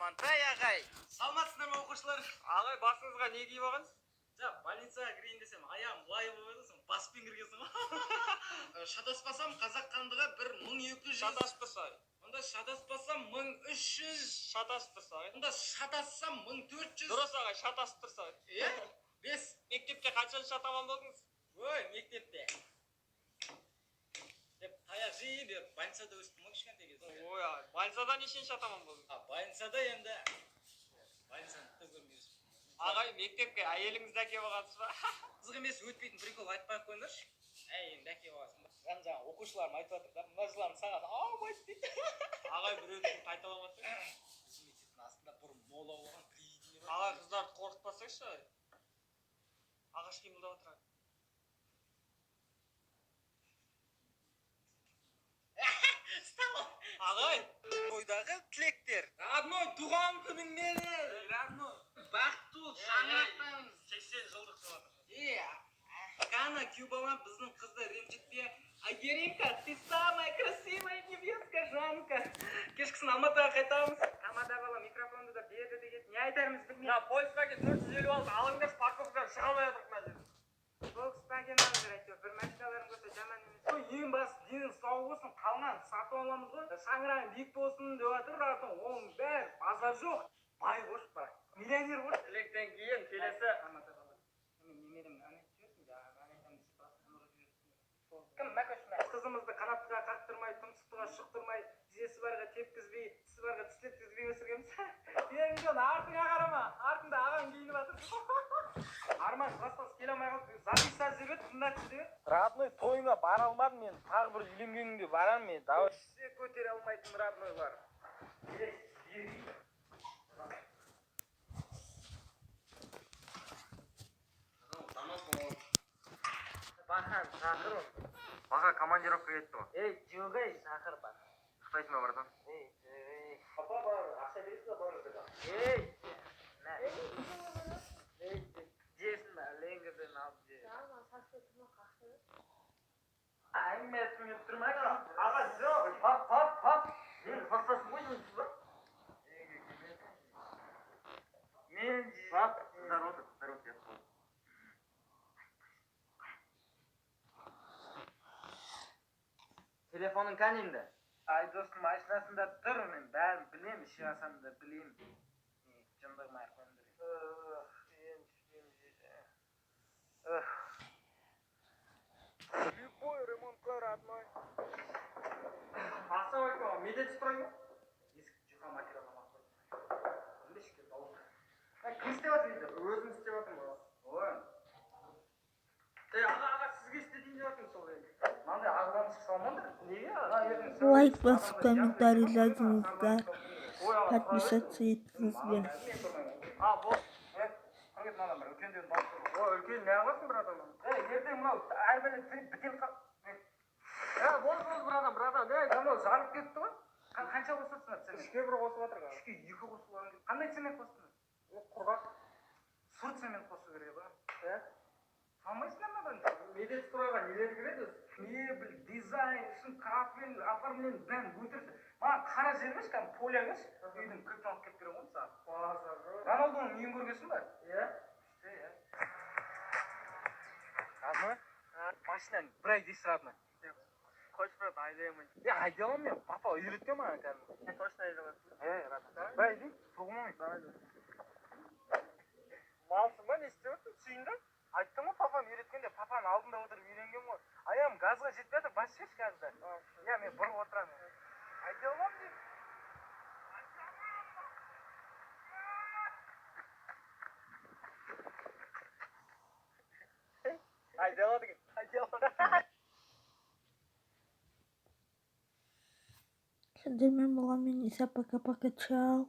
Амантай ағай. Саламатсыздар ма оқушылар? Ағай, басыңызға не киіп алғансыз? Больницаға кірейін десем, аяғым былай болып еді, баспен кіргенсің ба? Шатаспасам, қазақ хандығы 1200. Шатаспасай. Онда шатаспасам 1300. Шатаспасай. Онда шатассам 1400. Дұрыс ағай, шатасып тұрсай. Е? 5. Мектепте қаншаншы шатаман болдыңыз? Ой, мектепте. Деп таяқ жиып, больницада өстім ғой кішкентай кезде. Ой, больницада нешінші шатаман болдыңыз? Больницада енді больницаны да көрмейсіз. Ағай, мектепке әйеліңізді әкеп алғансыз ба? Қызық емес, өтпейтін прикол айтпай ақ қойыңдаршы. Енді әкеп аласың ба? Жаңа оқушыларым айтып жатыр да, мына жыларым саған аумайды дейді. Ағай, біреуді қайталамасың. Bizim mектептің астында бұрын мола болған грейдіне бар. Ағай, қыздарды қорқытпасайшы. Ағаш қимылдап отырады. Ағай, Тойдағы тілектер. Родной, туған күнің менен. Родной, бақытты бол, шаңырақтаймыз. 80 жылдық болады. Кана Кюбала біздің қызды ренжітпе. Айгеринка, ты самая красивая невестка Жанка. Кешкісін Алматыға қайтамыз. Тамада бала микрофонды да берді деген. Не айтарымыз білмеймін. Я Volkswagen 450 алды, алыңдар парковкадан шыға алмай жатырмын мына жерде. Volkswagen алыңдар әйтеуір. Bir машиналарың болса жаман емес. Ең басты денің сау болсын, қалған сатып аламыз ғой. Шаңырағың биік болсын деп жатыр, оның бәрі базар жоқ. Бай қош бар. Миллионер қош. Тілектен кейін келесі. Кім мәкөшмә? Қызымызды қанаттыға қақтырмай, тұмсықтыға шықтырмай, тізесі барға тепкізбей, тісі барға тістеткізбей өсіргенбіз. Енді артыңа қарама, артыңда ағаң киініп жатыр. Арман класстас келе алмай қалды. Записать деп еді, тыңдатшы деп еді. Родной, тойыңа бара алмадым мен. Тағы бір үйленгеніңде барамын мен. Давай. Все көтере алмайтын роднойлар. Бахан, шақыр ол. Бақа командировка кетті ғой. Ей, жоқ ей, шақыр бақ. Қытайсың ба братан? Ей. Папа бар, ақша бересіз ба бар деді. Ей. Ей, жесін бә, ленгіден алып же. Әңгімесін еп тұрмай қа. Аға жоқ. Пап. Мен қастасын ғой жұмысыз ба? Мен же. Пап, здорово. Telefonun kanimde. Айдостың машинасында тұр, мен бәрін білем, іші асам да білем. Жындығым айқын Любой ремонтқа родной. Ақса айтма, медет сұрай ма? Есік жұқа материал алмақ қойды. Онда ішке дауыс. Кім істеп жатыр дейді? Өзім істеп жатырмын. Ой. Аға, сізге істетейін деп жатырмын сол енді. Мынандай ағылғанымыз салмаңдар. Неге? Лайк басып, комментарий жазыңыздар, подписаться етіңіздер. Бол. Қанкет мынаған бір үлкенден дауыс тұр. Үлкен не ағыласың бір адам? Ертең мынау әрбірін бітел қап. Бол братан. Мынау жарып кетті ғой. Қанша қосыпсыңдар цемент? 3-ке 1 қосып жатыр. 3-ке 2 қосылған. Қандай цемент қостыңыз? Құрғақ. Сұр цемент қосу керек ба? Салмайсыңдар ма бұны? Медет сұрайға нелер кіреді? Мебель, дизайн, үшін кафель, оформление, бәрін өтірсі. Маған қара жер емес, кәдімгі поля емес. Үйдің кілтін алып келіп беремін ғой саған. Рональдоның үйін көргенсің ба? Иә. Родной? Машинаң бір ай дейсіз, родной. Қош брат, айдаймын. Айдай аламын мен. Папа үйреткен маған кәдімгі. Точно айдамасың. Родной. Бір ай дейін, соғылмай. Малсың ба, не істеп отырсың? Сүйінді? Айттым ғой, папам үйреткенде, папаның алдында отырып үйренген ғой. Аяғым газға жетіп жатыр, бас шеш газда. Мен бұрып отырамын. Айдай аламын деймін. Айдай алады екен. Айдай алады. Сіздермен болған мен Иса, пока-пока, чао.